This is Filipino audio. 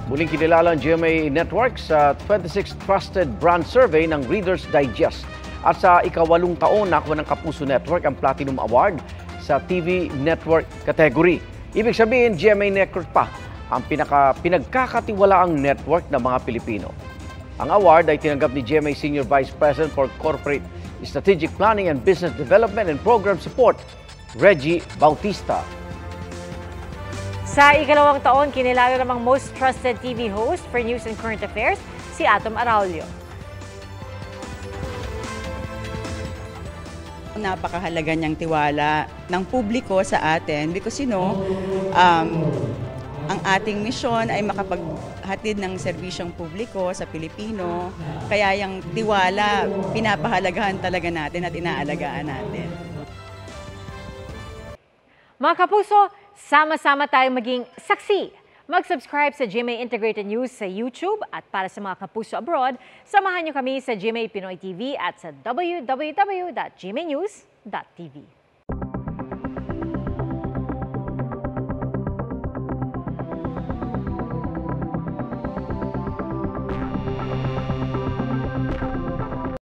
Muling kinilala ang GMA Network sa 26th Trusted Brand Survey ng Reader's Digest. At sa ika-8 taon, nakuha ng Kapuso Network ang Platinum Award sa TV Network category. Ibig sabihin, GMA Network pa ang pinagkakatiwalaang network ng mga Pilipino. Ang award ay tinanggap ni GMA Senior Vice President for Corporate Strategic Planning and Business Development and Program Support, Reggie Bautista. Sa ika-2 taon, kinilala namang most trusted TV host for news and current affairs, si Atom Araulio. Napakahalaga niyang tiwala ng publiko sa atin because ang ating misyon ay makapaghatid ng serbisyong publiko sa Pilipino. Kaya yung tiwala, pinapahalagahan talaga natin at inaalagaan natin. Mga kapuso, sama-sama tayong maging saksi. Mag-subscribe sa GMA Integrated News sa YouTube at para sa mga kapuso abroad, samahan niyo kami sa GMA Pinoy TV at sa www.gmanews.tv.